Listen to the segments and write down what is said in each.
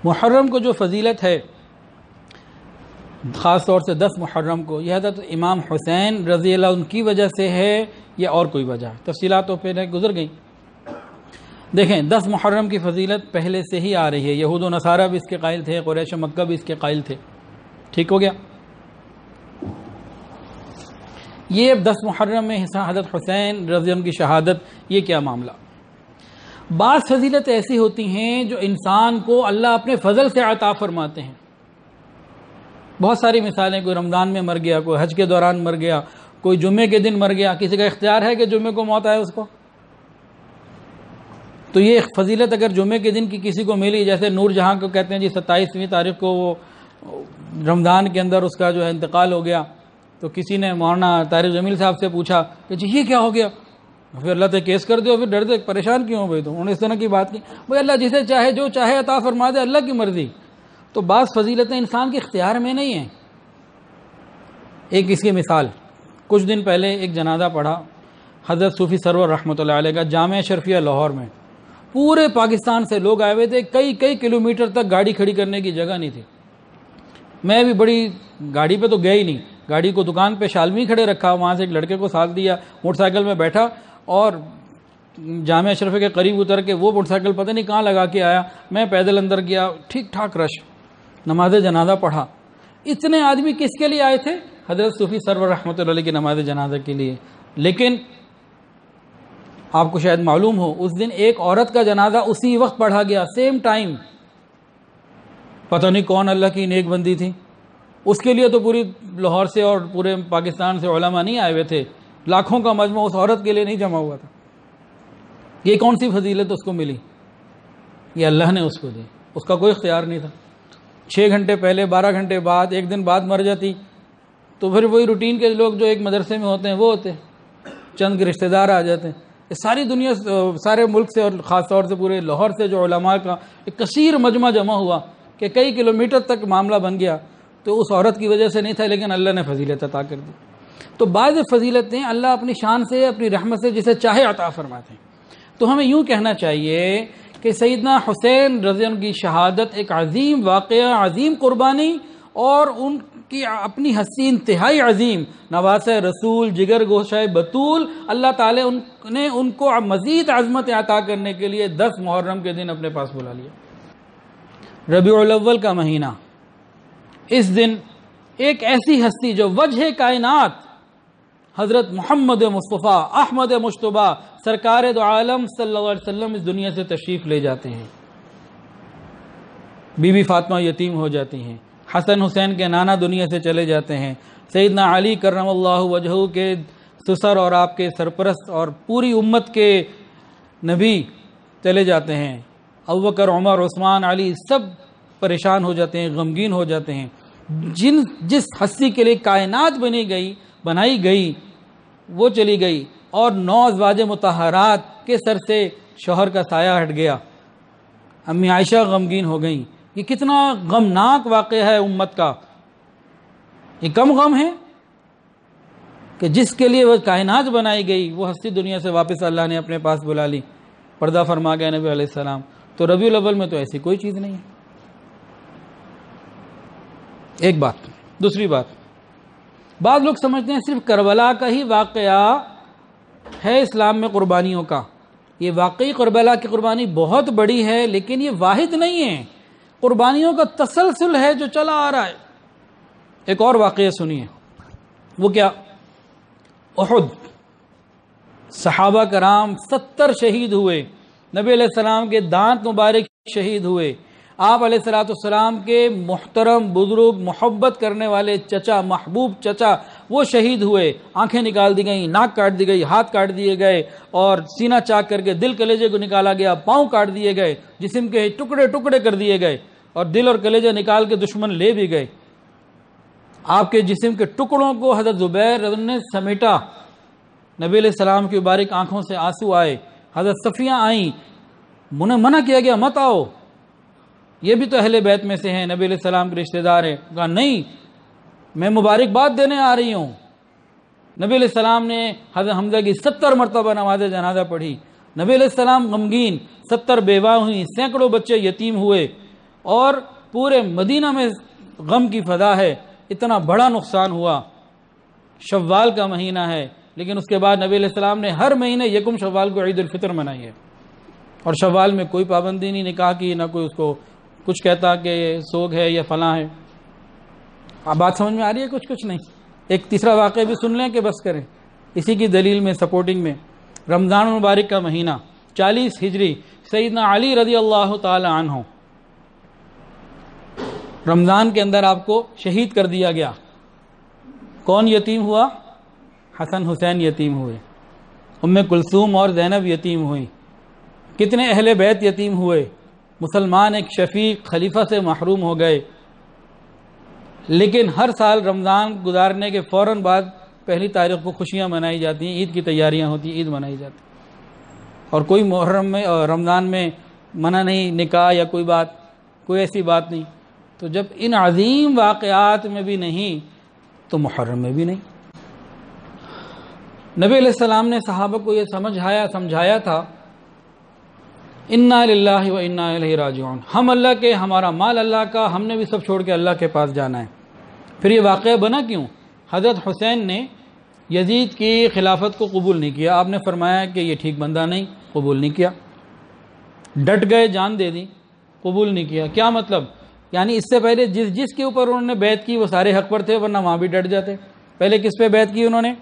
محرم کو جو فضیلت ہے، خاص طور سے 10 محرم کو، یہ حضرت امام حسین رضی اللہ عنہ کی وجہ سے ہے یا اور کوئی وجہ؟ تفصیلات تو پہلے گزر گئی. دیکھیں 10 محرم کی فضیلت پہلے سے ہی آ رہی ہے، یہود و نصارہ بھی اس کے قائل تھے، قریش مکہ بھی اس کے قائل تھے. ٹھیک ہو گیا. یہ 10 محرم میں حضرت حسین رضی اللہ عنہ کی شہادت، یہ کیا معاملہ؟ بعض فضیلت ایسی ہوتی ہیں جو انسان کو اللہ اپنے فضل سے عطا فرماتے ہیں. بہت ساری مثالیں، کوئی رمضان میں مر گیا، کوئی حج کے دوران مر گیا، کوئی جمعے کے دن مر گیا. کسی کا اختیار ہے کہ جمعے کو موت آئے اس کو؟ تو یہ فضیلت اگر جمعے کے دن کی کسی کو ملی، جیسے نور جہاں کو کہتے ہیں جی 27ویں تاریخ کو وہ رمضان کے اندر اس کا جو ہے انتقال ہو گیا، تو کسی نے مولانا طارق جمیل صاحب سے پوچھا کہ جی یہ کیا ہو گیا؟ پھر اللہ سے کیس کر دو، پھر ڈر دے پریشان کیوں ہو بھائی؟ تو انہوں نے اس طرح کی بات کی. بھائی اللہ جسے چاہے جو چاہے عطا فرما دے، اللہ کی مرضی. تو بعض فضیلتیں انسان کے اختیار میں نہیں ہیں. ایک اس کی مثال، کچھ دن پہلے ایک جنازہ پڑھا حضرت صوفی سرور رحمۃ اللہ علیہ کا جامعہ شرفیہ لاہور میں. پورے پاکستان سے لوگ آئے ہوئے تھے، کئی کلومیٹر تک گاڑی کھڑی کرنے کی جگہ نہیں تھی. میں بھی بڑی گاڑی پہ تو گیا ہی نہیں، گاڑی کو دکان پہ شالمی کھڑے رکھا، وہاں سے ایک لڑکے کو ساتھ دیا، موٹر سائیکل میں بیٹھا اور جامعہ اشرفیہ کے قریب اتر کے وہ موٹر سائیکل پتہ نہیں کہاں لگا کے آیا. میں پیدل اندر گیا، ٹھیک ٹھاک رش، نماز جنازہ پڑھا. اتنے آدمی کس کے لیے آئے تھے؟ حضرت صوفی سرور رحمۃ اللہ علیہ کی نماز جنازہ کے لیے. لیکن آپ کو شاید معلوم ہو، اس دن ایک عورت کا جنازہ اسی وقت پڑھا گیا، سیم ٹائم. پتہ نہیں کون اللہ کی نیک بندی تھی. اس کے لیے تو پوری لاہور سے اور پورے پاکستان سے علماء نہیں آئے ہوئے تھے، لاکھوں کا مجمع اس عورت کے لیے نہیں جمع ہوا تھا. یہ کون سی فضیلت اس کو ملی؟ یہ اللہ نے اس کو دی، اس کا کوئی اختیار نہیں تھا. 6 گھنٹے پہلے، 12 گھنٹے بعد، ایک دن بعد مر جاتی تو پھر وہی روٹین کے لوگ جو ایک مدرسے میں ہوتے ہیں وہ ہوتے، چند کے رشتہ دار آ جاتے ہیں. ساری دنیا، سارے ملک سے اور خاص طور سے پورے لاہور سے جو علماء کا ایک کثیر مجمع جمع ہوا کہ کئی کلومیٹر تک معاملہ بن گیا. تو اس عورت کی وجہ سے نہیں تھا، لیکن اللہ نے فضیلت عطا کر دی. تو بعض فضیلتیں اللہ اپنی شان سے، اپنی رحمت سے جسے چاہے عطا فرماتے ہیں. تو ہمیں یوں کہنا چاہیے کہ سیدنا حسین رضی اللہ عنہ کی شہادت ایک عظیم واقعہ، عظیم قربانی، اور ان کی اپنی ہستی انتہائی عظیم، نواسہ رسول، جگر گوشہ بطول. اللہ تعالیٰ نے ان کو مزید عظمت عطا کرنے کے لیے 10 محرم کے دن اپنے پاس بلا لیا. ربیع الاول کا مہینہ، اس دن ایک ایسی ہستی جو وجہ کائنات حضرت محمد مصطفیٰ احمد مجتبیٰ سرکار دو عالم صلی اللہ علیہ وسلم اس دنیا سے تشریف لے جاتے ہیں. بی بی فاطمہ یتیم ہو جاتی ہیں، حسن حسین کے نانا دنیا سے چلے جاتے ہیں، سیدنا علی کرم اللہ وجہہ کے سسر اور آپ کے سرپرست اور پوری امت کے نبی چلے جاتے ہیں، ابوبکر، عمر، عثمان، علی سب پریشان ہو جاتے ہیں، غمگین ہو جاتے ہیں. جس ہستی کے لیے کائنات بنائی گئی وہ چلی گئی، اور 9 ازواج مطہرات کے سر سے شوہر کا سایہ ہٹ گیا. امی عائشہ غمگین ہو گئیں. یہ کتنا غمناک واقعہ ہے امت کا. یہ کم غم ہے کہ جس کے لیے وہ کائنات بنائی گئی وہ ہستی دنیا سے واپس اللہ نے اپنے پاس بلا لی، پردہ فرما گیا نبی علیہ السلام. تو ربیع الاول میں تو ایسی کوئی چیز نہیں ہے. ایک بات. دوسری بات، بعض لوگ سمجھتے ہیں صرف کربلا کا ہی واقعہ ہے اسلام میں قربانیوں کا. یہ واقعی کربلا کی قربانی بہت بڑی ہے، لیکن یہ واحد نہیں ہے، قربانیوں کا تسلسل ہے جو چلا آ رہا ہے. ایک اور واقعہ سنیے. وہ کیا؟ احد. صحابہ کرام 70 شہید ہوئے، نبی علیہ السلام کے دانت مبارک شہید ہوئے، آپ علیہ السلام کے محترم بزرگ محبت کرنے والے چچا، محبوب چچا، وہ شہید ہوئے. آنکھیں نکال دی گئیں، ناک کاٹ دی گئی، ہاتھ کاٹ دیے گئے، اور سینہ چاک کر کے دل کلیجے کو نکالا گیا، پاؤں کاٹ دیے گئے، جسم کے ٹکڑے ٹکڑے کر دیے گئے، اور دل اور کلیجہ نکال کے دشمن لے بھی گئے. آپ کے جسم کے ٹکڑوں کو حضرت زبیر نے سمیٹا. نبی علیہ السلام کی مبارک آنکھوں سے آنسو آئے. حضرت صفیہ آئیں، انہیں منع کیا گیا مت آؤ، یہ بھی تو اہل بیت میں سے ہیں، نبی علیہ السلام کے رشتہ دار ہیں. کہا نہیں، میں مبارکباد دینے آ رہی ہوں. نبی علیہ السلام نے حضرت حمزہ کی 70 مرتبہ نماز جنازہ پڑھی. نبی علیہ السلام غمگین، 70 بیوہ ہوئیں، سینکڑوں بچے یتیم ہوئے، اور پورے مدینہ میں غم کی فضا ہے، اتنا بڑا نقصان ہوا، شوال کا مہینہ ہے، لیکن اس کے بعد نبی علیہ السلام نے ہر مہینے یکم شوال کو عید الفطر منائی ہے، اور شوال میں کوئی پابندی نہیں نکاح کی، نہ کوئی اس کو کچھ کہتا کہ سوگ ہے یا فلاں ہے۔ اب بات سمجھ میں آ رہی ہے؟ کچھ نہیں۔ ایک تیسرا واقعہ بھی سن لیں کہ بس کریں، اسی کی دلیل میں سپورٹنگ میں۔ رمضان المبارک کا مہینہ 40 ہجری، سیدنا علی رضی اللہ تعالی عنہ رمضان کے اندر آپ کو شہید کر دیا گیا۔ کون یتیم ہوا؟ حسن حسین یتیم ہوئے، ام کلثوم اور زینب یتیم ہوئی، کتنے اہل بیت یتیم ہوئے، مسلمان ایک شفیق خلیفہ سے محروم ہو گئے۔ لیکن ہر سال رمضان گزارنے کے فوراً بعد پہلی تاریخ کو خوشیاں منائی جاتی ہیں، عید کی تیاریاں ہوتی ہیں، عید منائی جاتی ہے، اور کوئی محرم میں اور رمضان میں منع نہیں، نکاح یا کوئی ایسی بات نہیں۔ تو جب ان عظیم واقعات میں بھی نہیں تو محرم میں بھی نہیں۔ نبی علیہ السلام نے صحابہ کو یہ سمجھایا تھا، انا للہ و انا الیہ راجعون، ہم اللہ کے، ہمارا مال اللہ کا، ہم نے بھی سب چھوڑ کے اللہ کے پاس جانا ہے۔ پھر یہ واقعہ بنا کیوں؟ حضرت حسین نے یزید کی خلافت کو قبول نہیں کیا، آپ نے فرمایا کہ یہ ٹھیک بندہ نہیں، قبول نہیں کیا، ڈٹ گئے، جان دے دی، قبول نہیں کیا۔ کیا مطلب؟ یعنی اس سے پہلے جس کے اوپر انہوں نے بیعت کی وہ سارے حق پر تھے، ورنہ وہاں بھی ڈٹ جاتے۔ پہلے کس پہ بیعت کی انہوں نے؟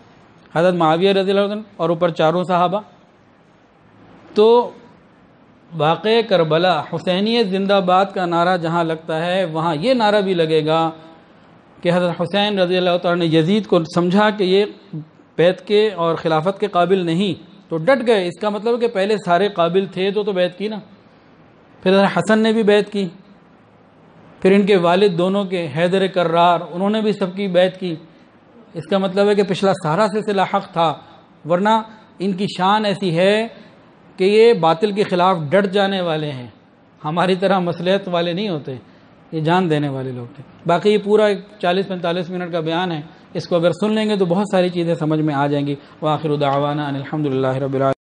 حضرت معاویہ رضی اللہ عنہ اور اوپر چاروں صحابہ۔ تو واقع کربلا، حسینیت زندہ باد کا نعرہ جہاں لگتا ہے وہاں یہ نعرہ بھی لگے گا کہ حضرت حسین رضی اللہ تعالیٰ نے یزید کو سمجھا کہ یہ بیعت کے اور خلافت کے قابل نہیں، تو ڈٹ گئے۔ اس کا مطلب ہے کہ پہلے سارے قابل تھے تو بیعت کی نا۔ پھر حضرت حسن نے بھی بیعت کی، پھر ان کے والد دونوں کے حیدر کرار، انہوں نے بھی سب کی بیعت کی۔ اس کا مطلب ہے کہ پچھلا سارا سلسلہ حق تھا، ورنہ ان کی شان ایسی ہے کہ یہ باطل کے خلاف ڈٹ جانے والے ہیں، ہماری طرح مصلحت والے نہیں ہوتے، یہ جان دینے والے لوگ تھے۔ باقی یہ پورا 40-45 منٹ کا بیان ہے، اس کو اگر سن لیں گے تو بہت ساری چیزیں سمجھ میں آ جائیں گی۔ وآخر دعوانا ان الحمد للہ رب العالمین۔